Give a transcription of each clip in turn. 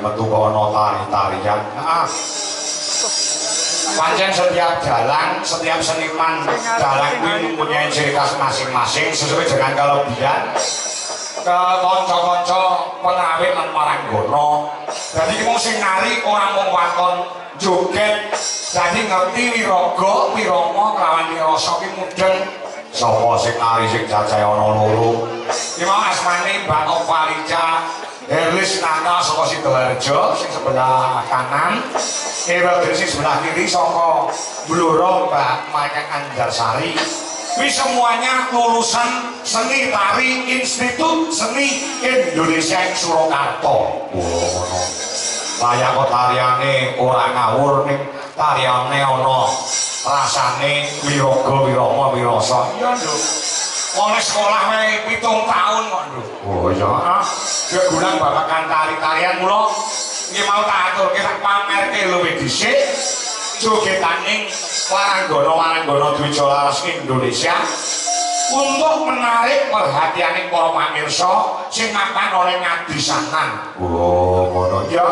metu kok ana tari-tarian. Heeh. Pancen setiap dalang, setiap seniman dalang kuwi mempunyai ciri khas masing-masing sesuai dengan kelebihan ke kanca-kanca pengrawit lan maranggono. Dadi wong sing nari ora mung waton joget, dadi ngerti wiraga, wirama kelawan wirasa ki mudeng. Sapa sing nari sing cacahe ana loro? Iki mau asmane Mbak Opalica Herlis Nana saka Sidoarjo sing sebelah kanan. Ewa sing sebelah kiri saka Blora Mbak Maikang Andarsari. Kuwi semuanya lulusan seni tari Institut Seni Indonesia ing Surakarta. Ngono. Kaya kok tariane ora ngawur ning tariane ana rasane wiraga wirama wirasa. Iya lho. Oleh sekolah wae 7 tahun kok lho. Oh iya. Gegulang babagan tari-tarian mula iki mau tak aturke sak pamerke luwih dhisik jogetaning waranggana-waranggana Dwija Laras Indonesia untuk menarik perhatian para pamirsa sing mapan oleh ngadisanan. Oh, ngono ya.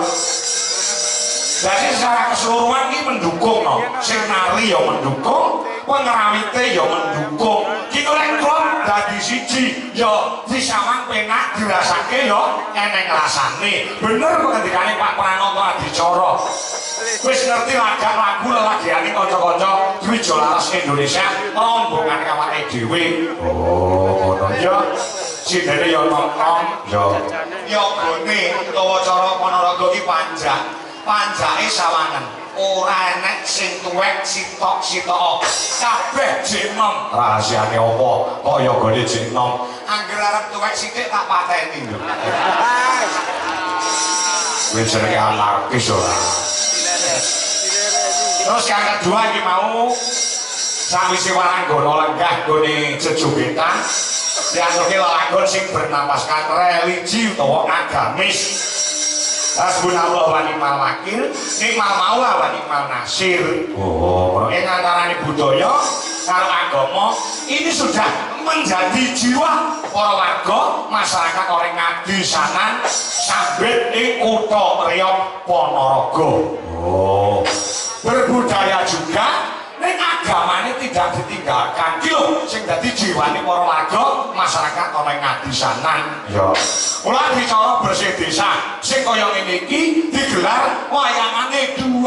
Jadi secara keseluruhan ini mendukung no. Sing nari ya mendukung, pengrawite ya mendukung. Kita lek klop dadi siji ya disawang penak dirasake ya eneng rasane. Bener kok ngendikane Pak Pranoto Adicara. Wis ngerti lagu lelagiane kanca-kanca Dwija Laras Indonesia rombongan awake dhewe. Oh, ngono ya. Sidene ya nonton ya. Ya gone utawa cara Ponorogo ki panjang. Panjake sawangan ora enek sing tuwek sitok-sitok kabeh jenom. Rahasiane apa kok ya gone jenom? Angger arep tuwek sithik tak pateni lho. Wis jenenge anarkis ora. Terus yang kedua iki mau sawise waranggana lenggah gone jejogetan diaturke lelagon sing bernapaskan religi utawa agamis. Hasbunallah wa ni'mal wakil, ni'mal maula wa ni'mal nasir. Oh, ing antarané budaya karo agama ini sudah menjadi jiwa para warga masyarakat orang ngadisanan sambit ing kutha Riok Ponorogo. Oh, berbudaya juga ning agamane tidak ditinggalkan. Ki lho sing dadi jiwane para warga masyarakat orang ngadisanan. Ya. Mula dicara bersih desa sing kaya ngene iki digelar wayangane 2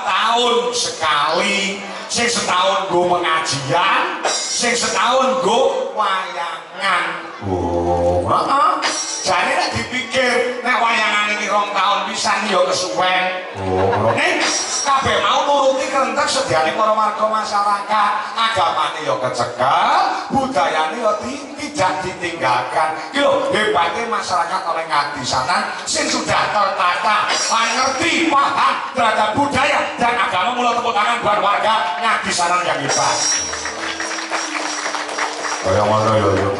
tahun sekali. Sing setahun go pengajian, sing setahun go wayangan. Oh, heeh. Jane nek dipikir nek wayangan iki 2 tahun pisan ya kesuwen. Oh, nek kabeh mau nuruti kerentek sediane para warga masyarakat, agamane ya kecekel, budayane ya tidak ditinggalkan. Ki lho hebate masyarakat oleh ngadisanan sing sudah tertata, ngerti, paham terhadap budaya dan agama. Mula tepuk tangan buat warga ngadisanan yang hebat. Kaya ngono ya yo.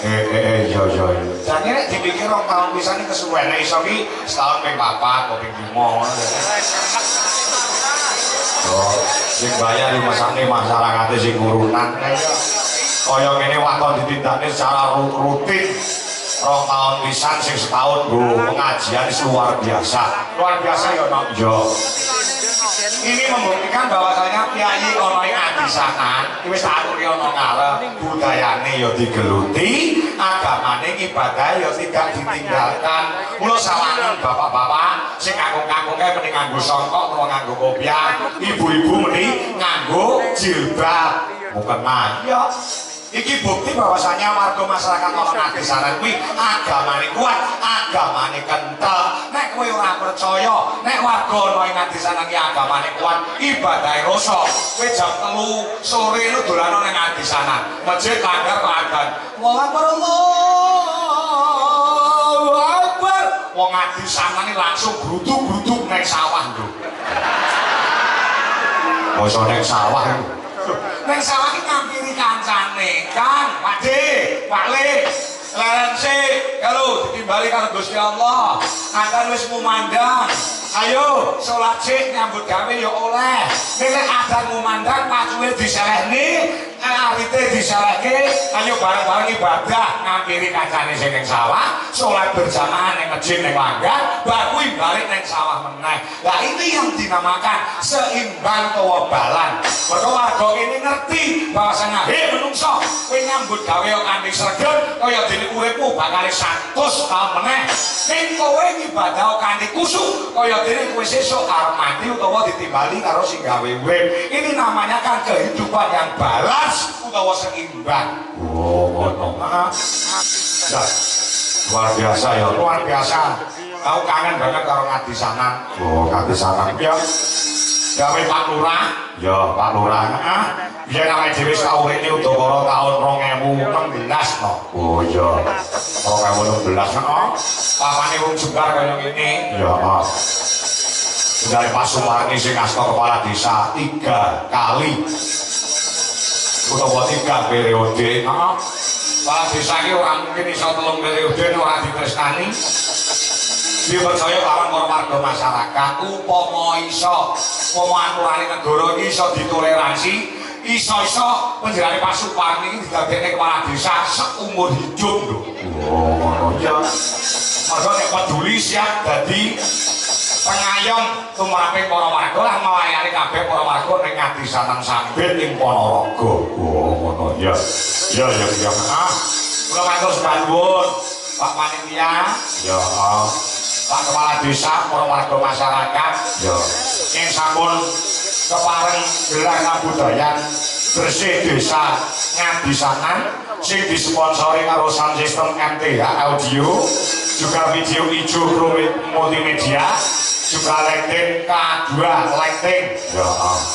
Iya. Jane nek dipikir 2 tahun pisan iki kesuwen, nek iso ki setahun ping 4 apa ping 5 ngono. Oh, sing bayar iki mesane masyarakate sing urunan. Kaya ngene waton ditindakne secara rutin. 2 tahun pisan sing setahun go pengajian luar biasa. Luar biasa ya nok yo. Ini membuktikan bahwasanya kiai ana ing adisanan wis aturi ana ngarep, budayane ya digeluti, agamane ibadah ya tidak ditinggalkan. Mula sawangan bapak-bapak sing kanggo-kanggoke mending nganggo songkok utawa nganggo kopiah, ibu-ibu mending nganggo jilbab. Mukena ya iki bukti bahwasanya warga masyarakat ana ngadisanan kuwi agamane kuat, agamane kental. Nek kowe ora percaya, nek warga ana ing ngadisanan iki agamane kuat, ibadahe rasa. Kowe jam 3 sore lu dolan nang ngadisanan, masjid langgar kok adzan. Allahu Akbar, Allahu Akbar. Wong ngadisanan iki langsung grutuk-grutuk ning sawah lho. Mosok ning sawah lho. Neng sawah iki ngampiri kancane, Kang, Pakde, Pak Le, leren sik, kalau ditimbali karo Gusti Allah, akan wis mumandang. Ayo sholat sik nyambut gawe ya oleh. Nek adan mumandang pacuwe diselehni, arite disalahke ayo bareng-bareng ibadah ngampiri kancane sing ning sawah salat berjamaah ning masjid ning langgar bar kuwi balik ning sawah meneh. Lah ini yang dinamakan seimbang utawa balan. Mergo warga kene ngerti bahwasanya he menungso kowe nyambut gawe kanthi sregep kaya dene uripmu bakal santus meneh. Ning kowe ibadah kanthi kusuk kaya dene kowe sesuk arep mati utawa ditimbali karo sing gawe urip. Ini namanya kan kehidupan yang balas utawa seimbang. Oh, ngono. Luar biasa ya, luar biasa. Aku kangen banget karo Ngadi Sanan. Oh, Ngadi Sanan ya. Gawe Pak Lurah. Ya, Pak Lurah. Heeh. Biyen awake dhewe saurene udakara taun 2016 no. Oh iya. 2016 heeh. Papane wong Jembar kaya ngene. Ya, heeh. Dari Pak Sumarni sing asta kepala desa 3 kali. Utawa 3 periode. Heeh. Kepala desa iki ora mungkin iso 3 periode ora ditresnani. Dipercaya karo warga masyarakat upama iso aturane negara iki iso ditoleransi iso-iso penjerane Pak Suparni iki didadekne kepala desa seumur hidup lho. Oh, ngono ya. Mergo nek peduli siap dadi pengayom tumraping para warga lan melayani kabeh para warga ning Ngadi Sanan Sambit ing Ponorogo. Oh, ngono ya. Ya. Kula matur nuwun Pak Panitia. Ya. Pak Kepala Desa, para warga masyarakat, ya, yang sampun kepareng gelar kabudayan bersih desa Ngadi Sanan, sing disponsori karo sound system MTH Audio, juga video ijo multimedia, juga lighting K2 lighting,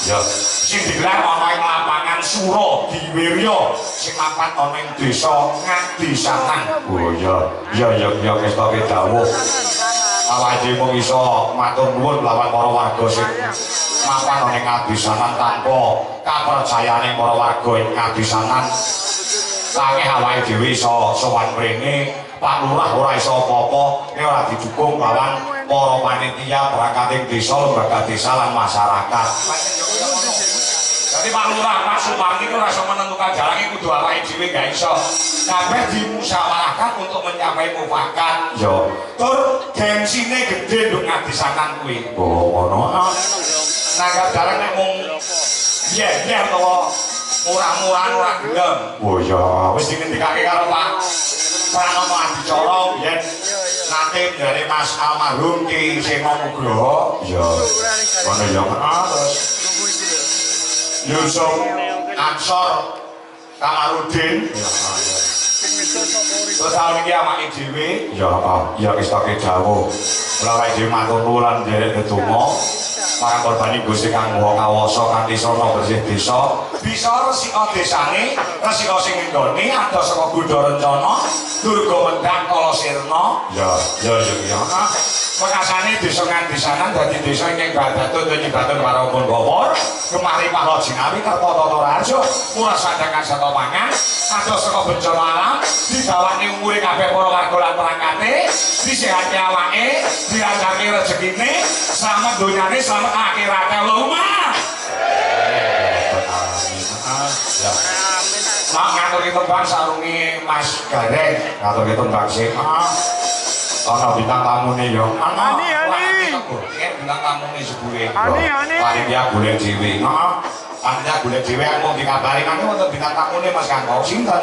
ya, sing digelar ana ing lapangan Suro di Wiryo, sing mapan ana ing desa Ngadi Sanan. Oh ya, kestoke dawuh. Awake dhewe mung iso matur nuwun lawan para warga sing mapan ning Ngadi Sanan tanpa kapercayaane para warga ing Ngadi Sanan. Akeh awake dhewe iso sowan mrene, Pak Lurah ora iso apa-apa, nek ora didukung lawan para panitia perangkat desa, lembaga desa lan masyarakat. Jadi Pak Lurah, Pak Suparni itu rasa menentukan jalannya kudu awake dhewe gak iso. Kabeh dimusyawarahkan untuk mencapai mufakat. Yo, tur gensine gede nduk Ngadi Sanan kuwi. Oh, ngono. Nah, kadang nek mung iya utawa murah-murahan ora gelem. Oh iya, wis dingendikake karo Pak Pranoto Adicara yen nate dari Mas almarhum Ki Seno Nugroho. Iya. Ngono ya, terus Yusuf Ansor Kamarudin. Terus tahun ini awake dhewe ya wis tak dawuh. Mula awake dhewe matur nuwun nderek ndedonga para korban Gusti Kang Kawasa kanthi sono bersih desa. Bisa resika desane, resika sing nggone ada saka Budha Rencana, Durga Wendang Kala Sirna. Ya. Mekasane desa Ngadi Sanan dadi desa ingkang badatun nyibatun para pun gawur, kemari Pahlo Jinawi Kertotata Raja, murah sandangan sata pangan, ada saka bencana alam, didawani umure kabeh para warga lan perangkate, disehati awake, dilancarke rezekine, selamat donyane, selamat akhirate. Allahumma. Ya. Mak ngaturi tembang sarungi Mas Gareng, ngaturi tembang sih. Ana bintang tamune yo. Ani. Bintang tamune sebule. Ani. Panitia golek dhewe. Heeh. Panitia golek dhewe aku dikabari kan wonten bintang tamune Mas Kangko. Sinten?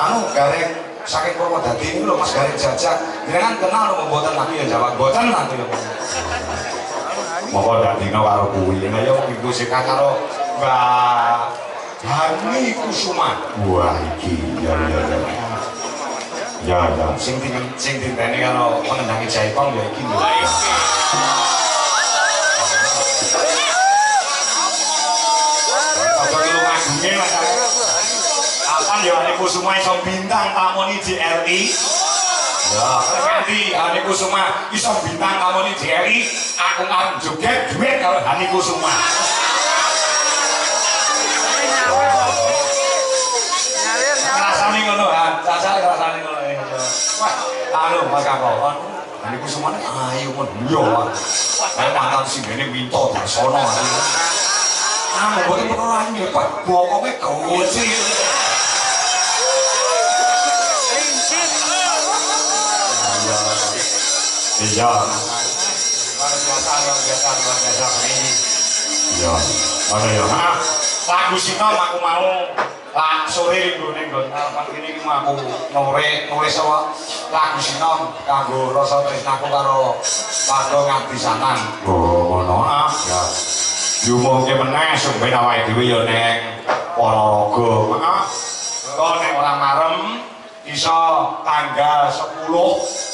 Anu Gareng saking Purwodadi niku lho Mas Gareng Jajak. Jenengan kenal lho mboten tapi ya jawab mboten nanti yo. Monggo dak dino karo kuwi. Nek yo ibu sikat karo Mbak Hani Kusuma. Wah iki ya. Ya, sing dinteni karo pengendangi Jaipong ya iki lho. Apa iki lagunge Mas? Kapan ya Hani Kusuma iso bintang tamu di JRI? Ya, nanti Hani Kusuma iso bintang tamu di JRI, aku arep joget duet karo Hani Kusuma. Rasane ngono, Caca rasane ngono. Wah, anu Mas Kangko. Hani Kusuma ayo men yo. Ayo mantan sing ngene Winto Darsono. Anu boten perlu nyepat bokonge goci. Iya. Luar biasa ini. Iya. Mana ya? Lagu Sinom aku mau lah sore nggone nggon kene iki aku nulis lagu Sinom kanggo rasa tresnaku karo Padha Ngabisanan. Oh, ngono ah. Ya. Diumumke meneh sumben awake dhewe ya ning Ponorogo. Heeh. Engko nek ora marem iso tanggal 10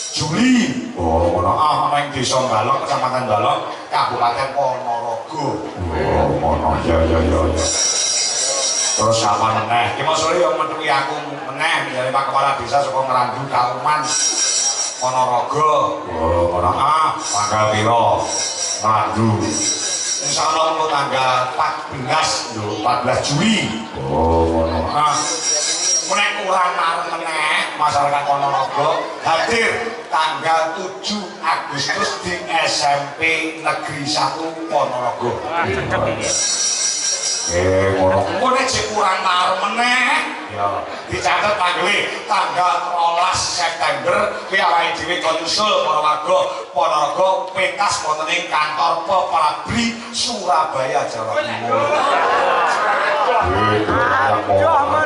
Juli. Oh, ngono ah ning Desa Balong, Kecamatan Balong, Kabupaten Ponorogo. Oh, ngono ya. Terus apa meneh? Ki mosore yo metuki aku meneh dari Pak Kepala Desa saka Ngrandu Kauman Ponorogo. Oh, ngono ah tanggal piro? Ngrandu. Insyaallah engko tanggal 14 lho, 14 Juli. Oh, ngono ah. Nek kurang meneh masyarakat Ponorogo hadir tanggal 7 Agustus di SMP Negeri 1 Ponorogo. Ngono nek sing kurang meneh ya dicatet tanggal 12 September kuwi awake dhewe konsul para warga Ponorogo pentas wonten ing kantor Peprabri Surabaya Jawa Timur.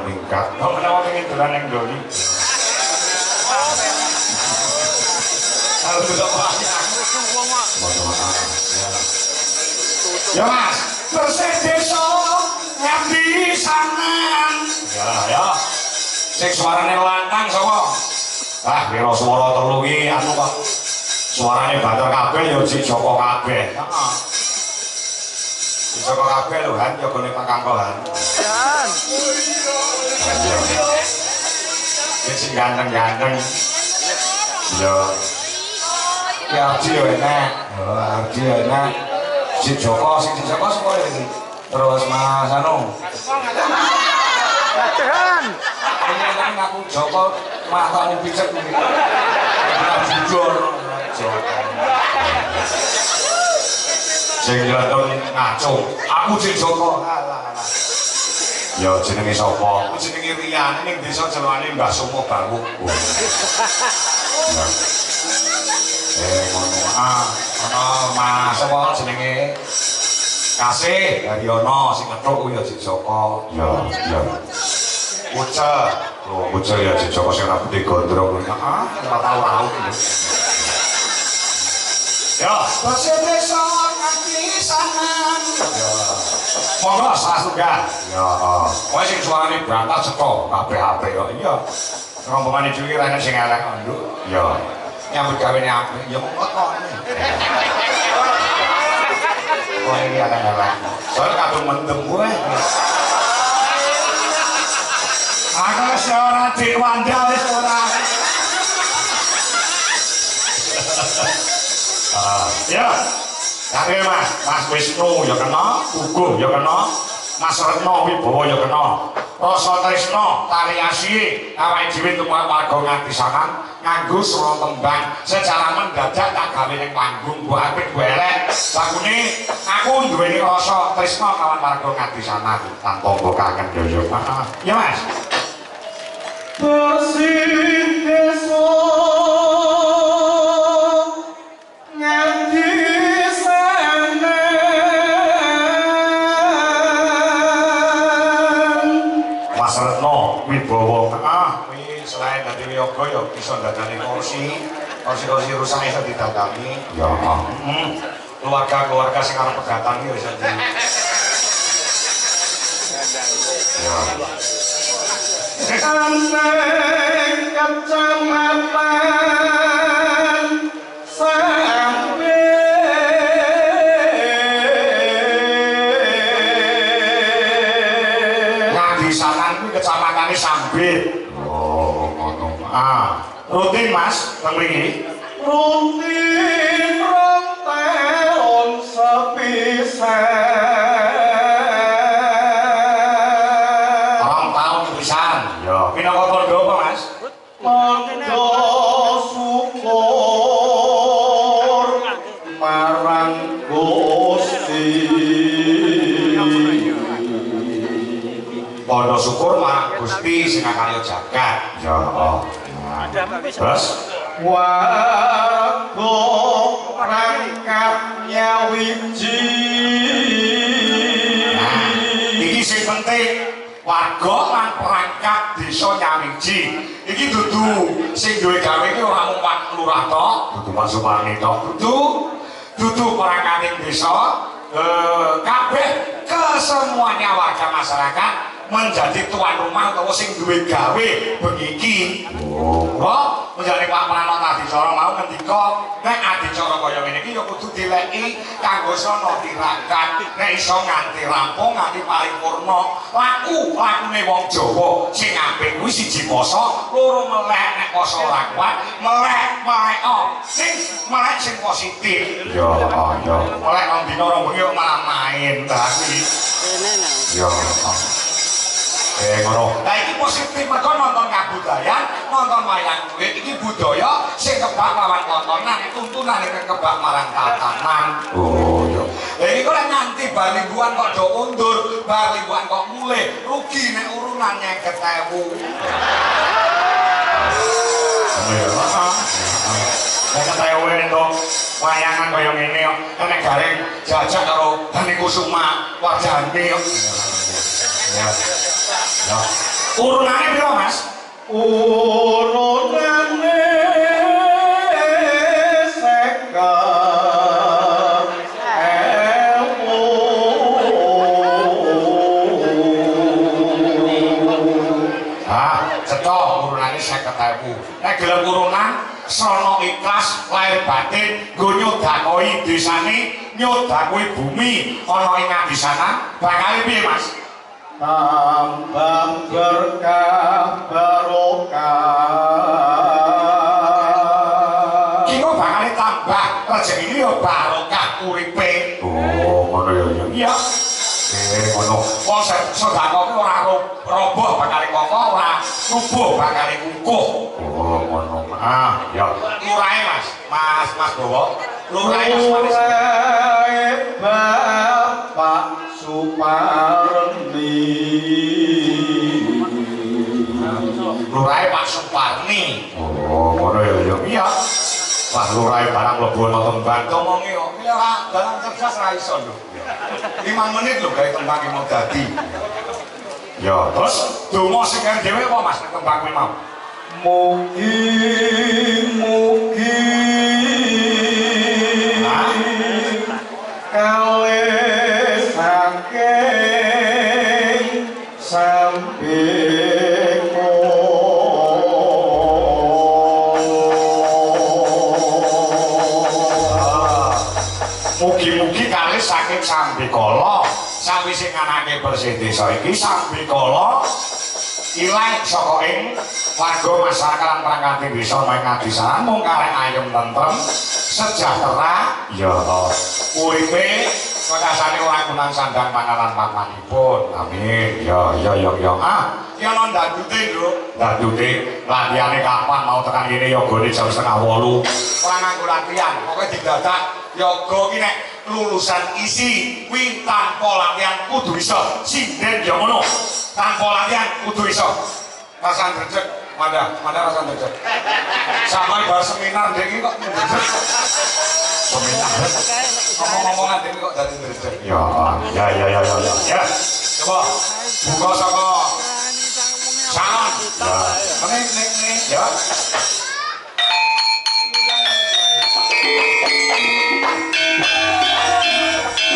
Meningkat. Kok menawa pengen dolan ning Doli. Ya Mas, bersih desa Ngabisanan. Ya. Sing suarane lantang sapa? Ah, pira swara telu iki anu kok. Suarane bater kabeh ya Cik Joko kabeh. Heeh. Cik Joko kabeh lho Han, ya gone Pak Kangkohan. Han. Wis sing ganteng-ganteng. Ya. Ya Ardi yo enak. Ardi yo enak. Cik Joko sapa iki? Terus Mas Anu. Gadehan. Ini ngaku Joko matamu picek iki. Ora jujur Joko. Sing nonton ngaco. Aku Cik Joko. Alah. Ya jenenge sapa? Ku jenenge Rian ning desa jelane Mbah Sumo Bangu. Ngono ana Mas apa jenenge Kasih Haryono sing ngethuk kuwi ya Cik Joko. Ya. Ucel. Oh, Ucel ya Cik Joko sing rambute gondrong. Heeh, ora tau. Ya, bersih desa Ngabisanan. Ya. Monggo sasunggah. Ya. Kowe sing suarane brantas cetha kabeh apik kok. Iya. Rombongane dhewe ra sing elek nduk. Ya. Nyambut gawene apik ya monggo kok. Oh ini elek. Soale kadung mendem kowe. Aku wis ora diwandha wis ora. Ya. Tapi Mas Wisnu ya kena, Ugo ya kena, Mas Retno Wibowo ya kena. Rasa tresna tariasi awake dhewe tumrap warga Ngabisanan nganggo swara tembang secara mendadak tak gawe ning panggung mbok apik mbok elek. Lagune aku duweni rasa tresna kawan warga Ngabisanan tanpa mbok kangen yo. Ya Mas. Bersih desa Wibowo. Kuwi selain dadi wiyaga ya bisa dadani kursi rusak iso didadani. Ya. Keluarga sing arep pegatan iki iso di. Ya. Sampai kecamatan sampai Ngabisanan kuwi kecamatane Sambit. Oh, ngono. Rutin Mas, teng mriki. Rutin rong taun sepisan. Rong taun sepisan. Ya. Minangka tandha apa, Mas? Tandha syukur marang Gusti. syukur marang Gusti sing karya jagat. Ya. Terus warga rangkapnya wiji. Nah, iki sing penting warga lan perangkap desa Nyawiji. Iki dudu sing duwe gawe iki ora mung Pak Lurah tok, dudu Pak Sumarni tok, dudu perangkat desa, kabeh kesemuanya warga masyarakat menjadi tuan rumah atau sing duwe gawe begiki. Oh, menjadi Pak Pranoto Adicara mau ngendika nek adicara kaya ngene iki ya kudu dileki kanggo sono tirakat nek iso nganti rampung nganti paripurna lakune wong Jawa sing apik kuwi siji poso loro melek nek poso ora kuat melek sing melek sing positif ya melek nang dina rong bengi malah main ta kuwi ya ngono. Lah iki positif mergo nonton kabudayan, nonton wayang kulit iki budaya sing kebak lawan tontonan, tuntunan iki kebak marang tatanan. Oh iya. Lah iki kok nganti balingguan kok do undur, balingguan kok mulih, rugi nek urunan 50.000. Nek ketewe entuk wayangan kaya ngene kok nek gareng jajak karo Dani Kusuma Warjani kok. Ya. Ya. Urunane piro, Mas? Urunane 50.000. Cetok urunane 50.000. Nek gelem urunan sono ikhlas lahir batin nggo nyodakoi desane, nyodakoi bumi ana ing Adisanan bakal piye, Mas? Tambah berkah barokah. Kino bakal tambah rezeki ya barokah uripe. Oh, ngono ya. Iya. Ngono. Wong sedekah kuwi ora roboh bakal koko, ora rubuh bakal kukuh. Oh, ngono. Ah, ya. Lurahe, Mas. Mas Bowo. Lurahe Mas. Bapak Suparni. Lurahe Pak Suparni. Oh, ngono ya. Iya. Wah, lurahe barang mlebu nonton tembang omonge kok. Iki ora dalan cerdas ra iso lho. 5 menit lho gawe tembang iki mau dadi. Ya, terus donga sing dhewe apa Mas nek tembang kuwi mau? Mugi kalih saking sampiko mugi-mugi kalih saking sambikala sawise nganake bersih desa iki sambikala ilang saka ing warga masyarakat lan perangkat desa ing Adisanan mung karek ayem tentrem sejahtera ya uripe kekasane ora kunang sandang pangalan pamanipun amin ya ya non dadute lho dadute latiane kapan mau tekan kene yogane jam 7:30 ora nganggo latihan pokoke didadak yoga ki nek lulusan isi kuwi tanpa latihan kudu iso sinden ya ngono tanpa latihan kudu iso rasan drecek mana rasan drecek sampai bar seminar dek kok drecek seminar ngomong-ngomongan dek kok dadi drecek ya coba buka saka salon ya ning ya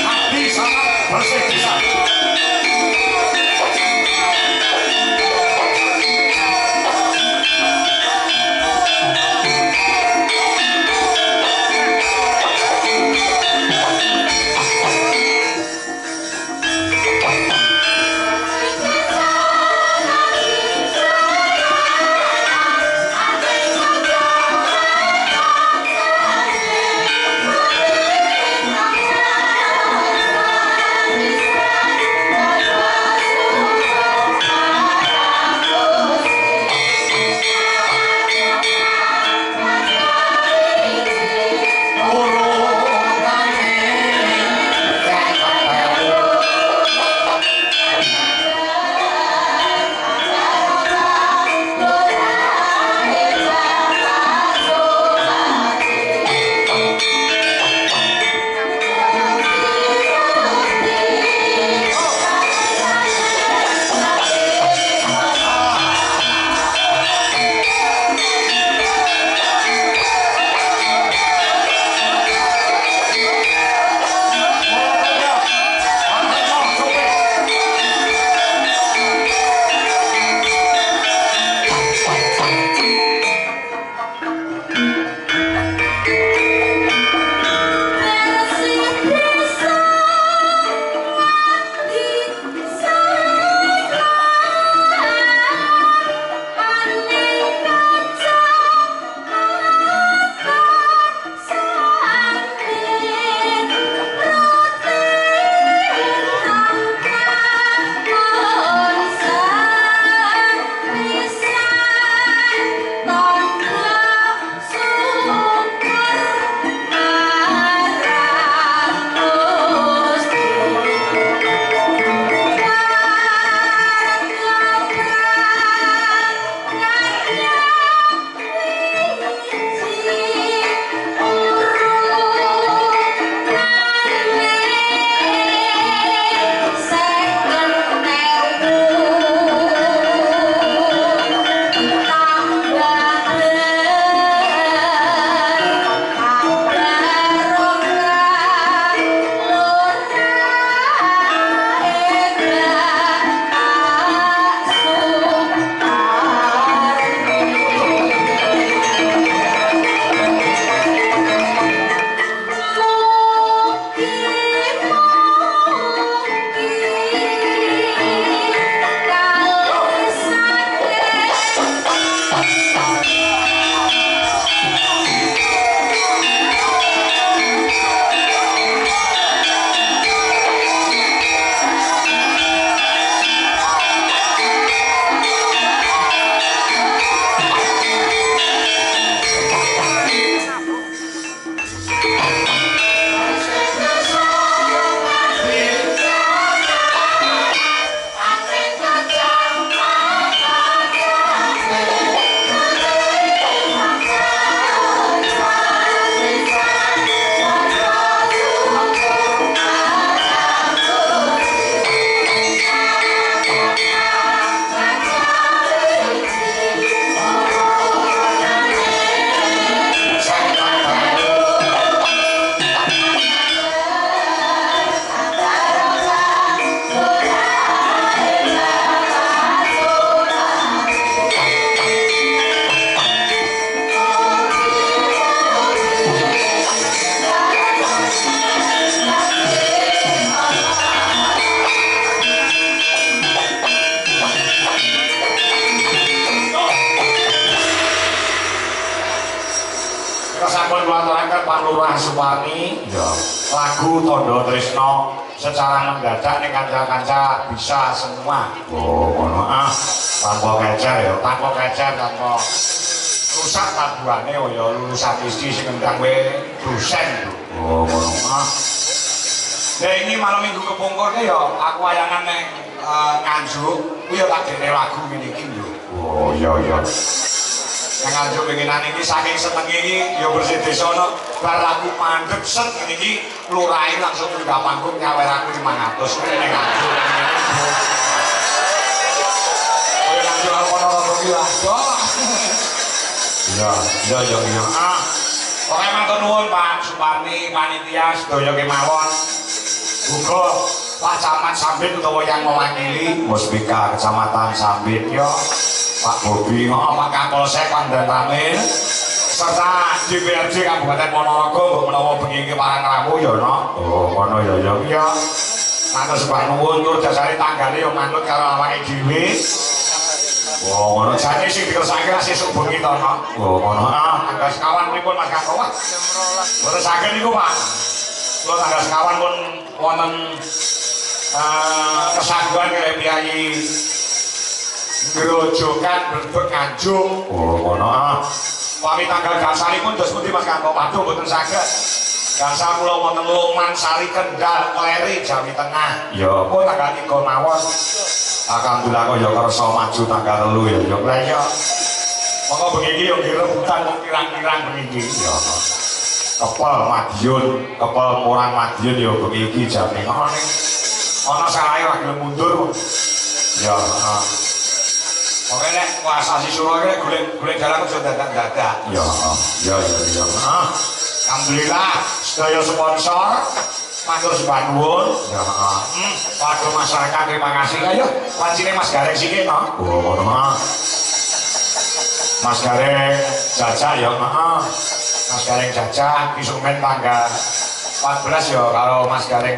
hati sangat bersih bisa Hãy subscribe cho kênh Ghiền Mì Gõ để không bỏ lỡ Kesampun kulaturaken Pak Lurah Suparni. Ya. Lagu Tondo Trisno secara mendadak ning kanca-kanca bisa semua. Oh, ngono ah. Tanpa kecer ya, tanpa rusak laguane ya lulusan istri sing ngendang dosen. Oh, ngono ah. Nah ini malam minggu kepungkurnya ya aku wayangan neng Nganjuk itu ya tak dene lagu ini lho. Oh iya iya yang Nganjuk pengenan ini saking seneng ini ya bersih desono bar lagu mandek set ini lurahin langsung juga panggung nyawer aku 500 ini Nganjuk oh ya Nganjuk aku nonton gila iya iya iya iya ah pokoknya matur nuwun Pak Suparni panitia sedaya kemawon uga Pak Camat Sambit utawa yang mewakili Muspika Kecamatan Sambit yo Pak Bobi Pak Kapolsek Pandan Tamil serta DPRD Kabupaten Ponorogo mbok menawa bengi iki parang ramu yo no oh ngono ya ya iya matur sembah nuwun tur jasane tanggane yo manut karo awake dhewe oh ngono jane sing dikersake sesuk bengi to no oh ngono ah tanggal sekawan pripun Mas Kakowah terus saged niku Pak kula tanggal sekawan pun wonten kesangguan kaya Kyai Grojogan Brebek Nganjuk. Oh, ngono ah. Pami tanggal gasalipun dos pundi Mas Kakok? Waduh mboten saged. Gasal kula wonten Loman Sari Kendal Kleri Jawi Tengah. Ya, apa tanggal 3 mawon. Alhamdulillah kok ya kersa maju tanggal 3 ya. Ya lah ya. Monggo bengi iki ya nggih rebutan wong kirang-kirang bengi iki. Ya. Kepel Madiun, kepel Murang Madiun ya bengi iki jam 5 ning ana salahe ora gelem mundur. Ya, heeh. Pokoke nek puasa sisura iki golek dalan aja dadak-dadak. Ya, ya ya. Alhamdulillah sedaya sponsor matur sembah nuwun. Ya, heeh. Waduh masyarakat terima kasih ayo. Wancine Mas Gareng siki to. Oh, ngono. Mas Gareng jajak ya, heeh. Mas Gareng jajak isuk men tanggal 14 ya karo Mas Gareng